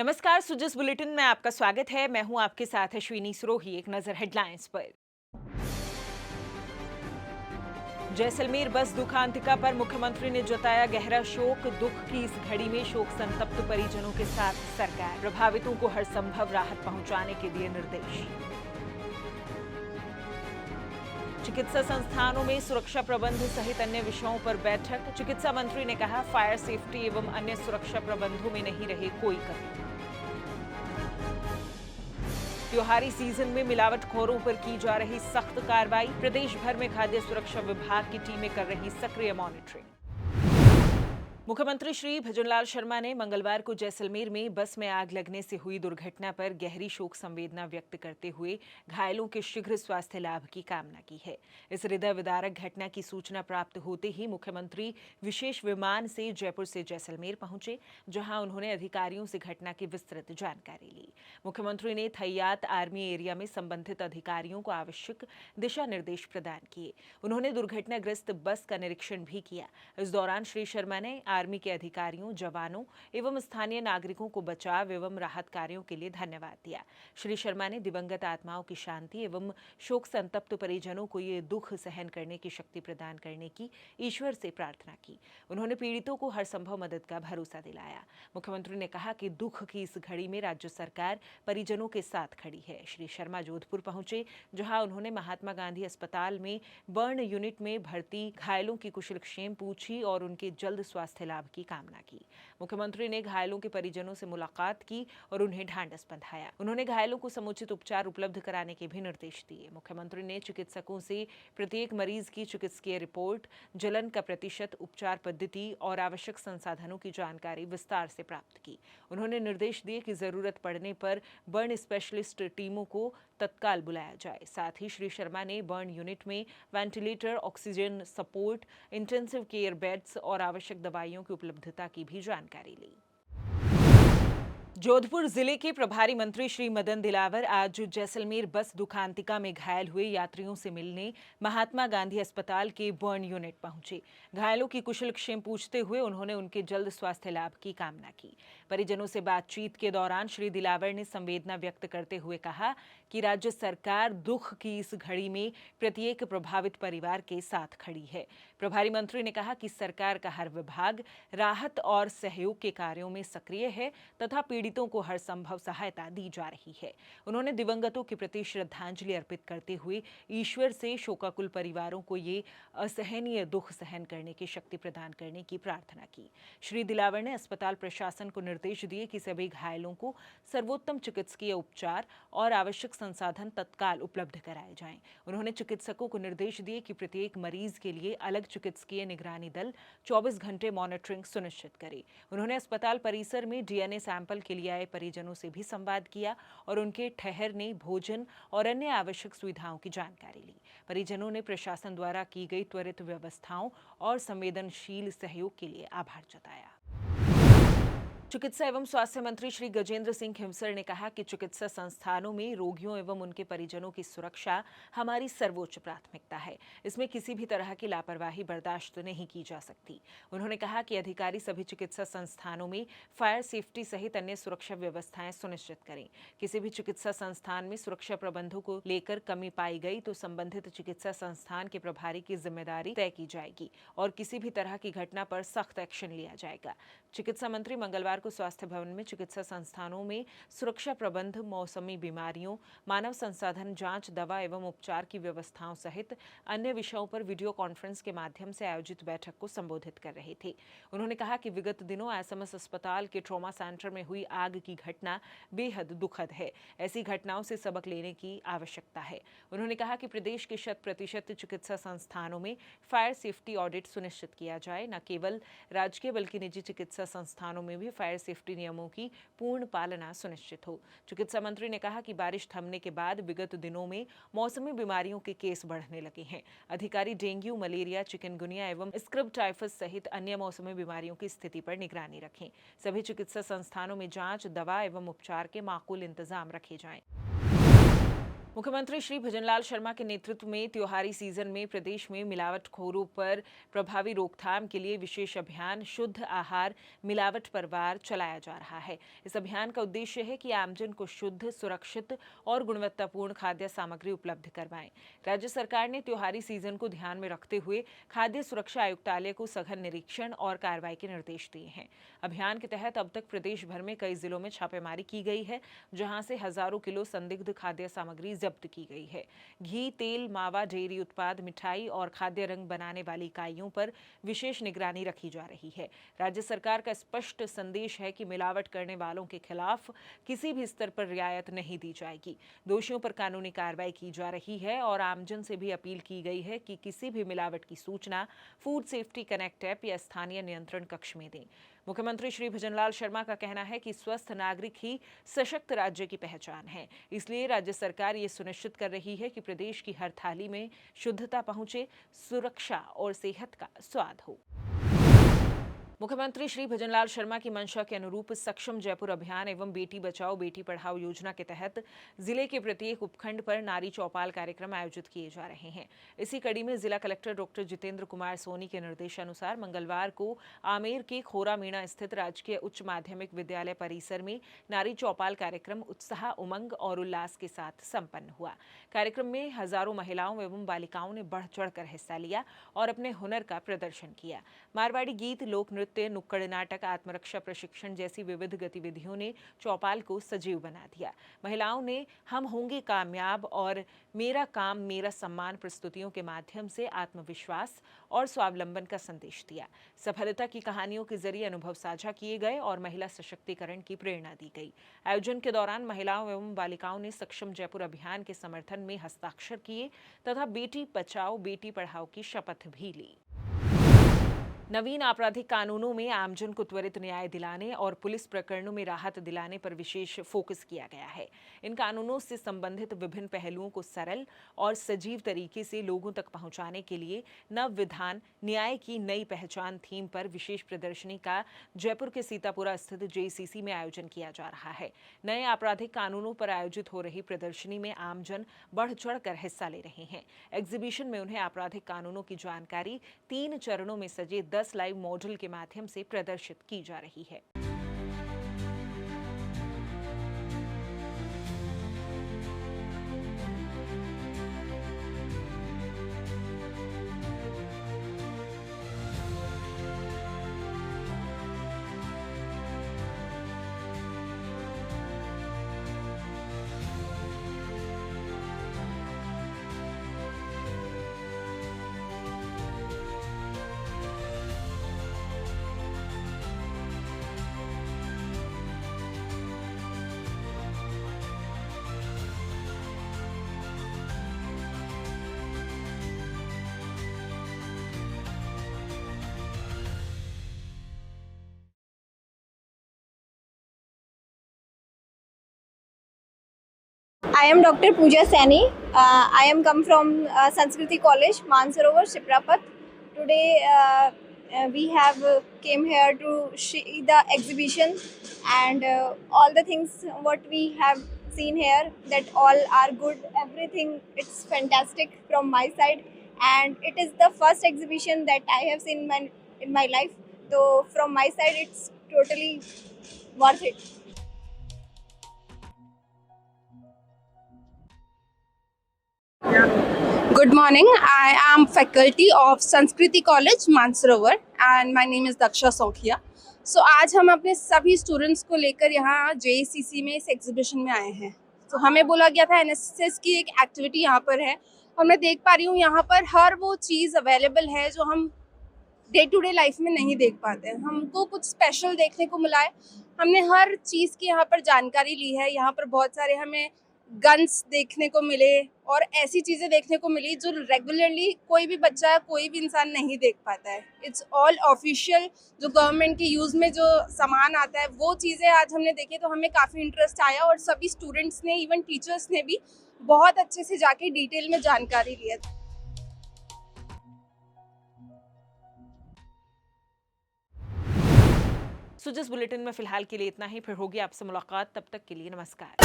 नमस्कार। सुजिस बुलेटिन में आपका स्वागत है। मैं हूं आपके साथ अश्विनी सरोही। एक नजर हेडलाइंस पर। जैसलमेर बस दुखांतिका पर मुख्यमंत्री ने जताया गहरा शोक। दुख की इस घड़ी में शोक संतप्त परिजनों के साथ सरकार। प्रभावितों को हर संभव राहत पहुंचाने के दिए निर्देश। चिकित्सा संस्थानों में सुरक्षा प्रबंध सहित अन्य विषयों पर बैठक। चिकित्सा मंत्री ने कहा, फायर सेफ्टी एवं अन्य सुरक्षा प्रबंधों में नहीं रहे कोई कमी। त्योहारी सीजन में मिलावटखोरों पर की जा रही सख्त कार्रवाई। प्रदेश भर में खाद्य सुरक्षा विभाग की टीमें कर रही सक्रिय मॉनिटरिंग। मुख्यमंत्री श्री भजनलाल शर्मा ने मंगलवार को जैसलमेर में बस में आग लगने से हुई दुर्घटना पर गहरी शोक संवेदना व्यक्त करते हुए घायलों के शीघ्र स्वास्थ्य लाभ की कामना की है। इस हृदय विदारक घटना की सूचना प्राप्त होते ही मुख्यमंत्री विशेष विमान से जयपुर से जैसलमेर पहुंचे, जहां उन्होंने अधिकारियों से घटना की विस्तृत जानकारी ली। मुख्यमंत्री ने थैयात आर्मी एरिया में संबंधित अधिकारियों को आवश्यक दिशा निर्देश प्रदान किए। उन्होंने दुर्घटनाग्रस्त बस का निरीक्षण भी किया। इस दौरान श्री शर्मा ने आर्मी के अधिकारियों, जवानों एवं स्थानीय नागरिकों को बचाव एवं राहत कार्यों के लिए धन्यवाद दिया। श्री शर्मा ने दिवंगत आत्माओं की शांति एवं शोक संतप्त परिजनों को ये दुख सहन करने की शक्ति प्रदान करने की ईश्वर से प्रार्थना की। उन्होंने पीड़ितों को हर संभव मदद का भरोसा दिलाया। मुख्यमंत्री ने कहा कि दुख की इस घड़ी में राज्य सरकार परिजनों के साथ खड़ी है। श्री शर्मा जोधपुर पहुंचे, जहां उन्होंने महात्मा गांधी अस्पताल में बर्न यूनिट में भर्ती घायलों की कुशलक्षेम पूछी और उनके जल्द स्वास्थ्य लाभ की कामना की। मुख्यमंत्री ने घायलों के परिजनों से मुलाकात की और उन्हें ढांढस बंधाया। उन्होंने घायलों को समुचित उपचार उपलब्ध कराने के भी निर्देश दिए। मुख्यमंत्री ने चिकित्सकों से प्रत्येक मरीज की चिकित्सकीय रिपोर्ट, जलन का प्रतिशत, उपचार पद्धति और आवश्यक संसाधनों की जानकारी विस्तार से प्राप्त की। उन्होंने निर्देश दिए कि जरूरत पड़ने पर बर्न स्पेशलिस्ट टीमों को तत्काल बुलाया जाए। साथ ही श्री शर्मा ने बर्न यूनिट में ventilator, oxygen support, intensive care beds और आवश्यक दवाइयों की उपलब्धता की भी जानकारी ली। जोधपुर जिले के प्रभारी मंत्री श्री मदन दिलावर आज जैसलमेर बस दुखांतिका में घायल हुए यात्रियों से मिलने महात्मा गांधी अस्पताल के बर्न यूनिट पहुंचे। घायलों की कुशलक्षेम पूछते हुए उन्होंने उनके जल्द स्वास्थ्य लाभ की कामना की। परिजनों से बातचीत के दौरान श्री दिलावर ने संवेदना व्यक्त करते हुए कहा कि राज्य सरकार दुख की इस घड़ी में प्रत्येक प्रभावित परिवार के साथ खड़ी है। प्रभारी मंत्री ने कहा कि सरकार का हर विभाग राहत और सहयोग के कार्यों में सक्रिय है तथा पीड़ितों को हर संभव सहायता दी जा रही है। उन्होंने दिवंगतों के प्रति श्रद्धांजलि अर्पित करते हुए ईश्वर से शोकाकुल परिवारों को ये असहनीय दुख सहन करने की शक्ति प्रदान करने की प्रार्थना की। श्री दिलावर ने अस्पताल प्रशासन को निर्देश दिए कि सभी घायलों को सर्वोत्तम चिकित्सकीय उपचार और आवश्यक संसाधन तत्काल उपलब्ध कराए जाएं। उन्होंने चिकित्सकों को निर्देश दिए कि प्रत्येक मरीज के लिए अलग चिकित्सकीय निगरानी दल 24 घंटे मॉनिटरिंग सुनिश्चित करे। उन्होंने अस्पताल परिसर में डीएनए सैंपल के लिए आए परिजनों से भी संवाद किया और उनके ठहरने, भोजन और अन्य आवश्यक सुविधाओं की जानकारी ली। परिजनों ने प्रशासन द्वारा की गई त्वरित व्यवस्थाओं और संवेदनशील सहयोग के लिए आभार जताया। चिकित्सा एवं स्वास्थ्य मंत्री श्री गजेंद्र सिंह खिमसर ने कहा कि चिकित्सा संस्थानों में रोगियों एवं उनके परिजनों की सुरक्षा हमारी सर्वोच्च प्राथमिकता है। इसमें किसी भी तरह की लापरवाही बर्दाश्त नहीं की जा सकती। उन्होंने कहा कि अधिकारी सभी चिकित्सा संस्थानों में फायर सेफ्टी सहित अन्य सुरक्षा व्यवस्थाएं सुनिश्चित करें। किसी भी चिकित्सा संस्थान में सुरक्षा प्रबंधों को लेकर कमी पाई गई तो संबंधित चिकित्सा संस्थान के प्रभारी की जिम्मेदारी तय की जाएगी और किसी भी तरह की घटना पर सख्त एक्शन लिया जाएगा। चिकित्सा मंत्री मंगलवार को स्वास्थ्य भवन में चिकित्सा संस्थानों में सुरक्षा प्रबंध, मौसमी बीमारियों, मानव संसाधन जांच, दवा एवं उपचार की व्यवस्थाओं सहित अन्य विषयों पर वीडियो कॉन्फ्रेंस के माध्यम से आयोजित बैठक को संबोधित कर रहे थे। उन्होंने कहा कि विगत दिनों एसएमएस अस्पताल के ट्रॉमा सेंटर में हुई आग की घटना बेहद दुखद है। ऐसी घटनाओं से सबक लेने की आवश्यकता है। उन्होंने कहा कि प्रदेश के 100% चिकित्सा संस्थानों में फायर सेफ्टी ऑडिट सुनिश्चित किया जाए। न केवल राजकीय बल्कि निजी चिकित्सा संस्थानों में भी फायर सेफ्टी नियमों की पूर्ण पालना सुनिश्चित हो। चिकित्सा मंत्री ने कहा कि बारिश थमने के बाद विगत दिनों में मौसमी बीमारियों के केस बढ़ने लगे हैं। अधिकारी डेंगू, मलेरिया, चिकनगुनिया एवं स्क्रब टाइफस सहित अन्य मौसमी बीमारियों की स्थिति पर निगरानी रखें। सभी चिकित्सा संस्थानों में जांच, दवा एवं उपचार के माकूल इंतजाम रखे जाएं। मुख्यमंत्री श्री भजनलाल शर्मा के नेतृत्व में त्योहारी सीजन में प्रदेश में मिलावटखोरों पर प्रभावी रोकथाम के लिए विशेष अभियान शुद्ध आहार मिलावट पर वार चलाया जा रहा है। इस अभियान का उद्देश्य है कि आमजन को शुद्ध, सुरक्षित और गुणवत्तापूर्ण खाद्य सामग्री उपलब्ध करवाएं। राज्य सरकार ने त्योहारी सीजन को ध्यान में रखते हुए खाद्य सुरक्षा आयुक्तालय को सघन निरीक्षण और कार्रवाई के निर्देश दिए हैं। अभियान के तहत अब तक प्रदेश भर में कई जिलों में छापेमारी की गई है, जहां से हजारों किलो संदिग्ध खाद्य सामग्री जब्त की गई है। घी, तेल, मावा, डेयरी उत्पाद, मिठाई और खाद्य रंग बनाने वाली इकाइयों पर विशेष निगरानी रखी जा रही है। राज्य सरकार का स्पष्ट संदेश है कि मिलावट करने वालों के खिलाफ किसी भी स्तर पर रियायत नहीं दी जाएगी। दोषियों पर कानूनी कार्रवाई की जा रही है और आमजन से भी अपील की गई है कि किसी भी मिलावट की सूचना फूड सेफ्टी कनेक्ट ऐप या स्थानीय नियंत्रण कक्ष में दें। मुख्यमंत्री श्री भजनलाल शर्मा का कहना है कि स्वस्थ नागरिक ही सशक्त राज्य की पहचान है। इसलिए राज्य सरकार ये सुनिश्चित कर रही है कि प्रदेश की हर थाली में शुद्धता पहुंचे, सुरक्षा और सेहत का स्वाद हो। मुख्यमंत्री श्री भजनलाल शर्मा की मंशा के अनुरूप सक्षम जयपुर अभियान एवं बेटी बचाओ बेटी पढ़ाओ योजना के तहत जिले के प्रत्येक उपखंड पर नारी चौपाल कार्यक्रम आयोजित किए जा रहे हैं। इसी कड़ी में जिला कलेक्टर डॉक्टर जितेंद्र कुमार सोनी के निर्देशानुसार मंगलवार को आमेर के खोरा मीणा स्थित राजकीय उच्च माध्यमिक विद्यालय परिसर में नारी चौपाल कार्यक्रम उत्साह, उमंग और उल्लास के साथ संपन्न हुआ। कार्यक्रम में हजारों महिलाओं एवं बालिकाओं ने बढ़ चढ़कर हिस्सा लिया और अपने हुनर का प्रदर्शन किया। मारवाड़ी गीत, लोक नृत्य, नुक्कड़ नाटक, आत्मरक्षा प्रशिक्षण जैसी विविध गतिविधियों ने चौपाल को सजीव बना दिया। महिलाओं ने हम होंगे कामयाब और मेरा काम मेरा सम्मान प्रस्तुतियों के माध्यम से आत्मविश्वास और स्वावलंबन का संदेश दिया। सफलता की कहानियों के जरिए अनुभव साझा किए गए और महिला सशक्तिकरण की प्रेरणा दी गई। आयोजन के दौरान महिलाओं एवं बालिकाओं ने सक्षम जयपुर अभियान के समर्थन में हस्ताक्षर किए तथा बेटी बचाओ बेटी पढ़ाओ की शपथ भी ली। नवीन आपराधिक कानूनों में आमजन को त्वरित न्याय दिलाने और पुलिस प्रकरणों में राहत दिलाने पर विशेष फोकस किया गया है। इन कानूनों से संबंधित विभिन्न पहलुओं को सरल और सजीव तरीके से लोगों तक पहुंचाने के लिए नव विधान न्याय की नई पहचान थीम पर विशेष प्रदर्शनी का जयपुर के सीतापुरा स्थित जेसीसी में आयोजन किया जा रहा है। नए आपराधिक कानूनों पर आयोजित हो रही प्रदर्शनी में आमजन बढ़ चढ़कर हिस्सा ले रहे हैं। एग्जीबिशन में उन्हें आपराधिक कानूनों की जानकारी 3 चरणों में सजे 10 लाइव मॉडल के माध्यम से प्रदर्शित की जा रही है। I am Dr. Pooja Saini. I am come from Sanskriti College, Mansarovar, Shiprapat. Today we have came here to see the exhibition and all the things what we have seen here, that all are good. Everything it's fantastic from my side, and it is the first exhibition that I have seen in my life. So from my side, it's totally worth it. Good morning. I am faculty of Sanskriti College, Mansarovar, and my name is Daksha Sonkhia. So आज हम अपने सभी students को लेकर यहाँ JCC में इस exhibition में आए हैं। तो हमें बोला गया था NSS की एक एक्टिविटी यहाँ पर है और मैं देख पा रही हूँ यहाँ पर हर वो चीज़ अवेलेबल है जो हम डे टू डे लाइफ में नहीं देख पाते हैं। हमको कुछ स्पेशल देखने को मिला है। हमने हर चीज़ की यहाँ पर जानकारी ली है। यहाँ पर बहुत सारे हमें गन्स देखने को मिले और ऐसी चीज़ें देखने को मिली जो रेगुलरली कोई भी बच्चा, कोई भी इंसान नहीं देख पाता है। इट्स ऑल ऑफिशियल, जो गवर्नमेंट के यूज़ में जो सामान आता है वो चीज़ें आज हमने देखी तो हमें काफ़ी इंटरेस्ट आया और सभी स्टूडेंट्स ने, इवन टीचर्स ने भी बहुत अच्छे से जाके डिटेल में जानकारी ली है। सुजस बुलेटिन में फिलहाल के लिए इतना ही। फिर होगी आपसे मुलाकात, तब तक के लिए नमस्कार।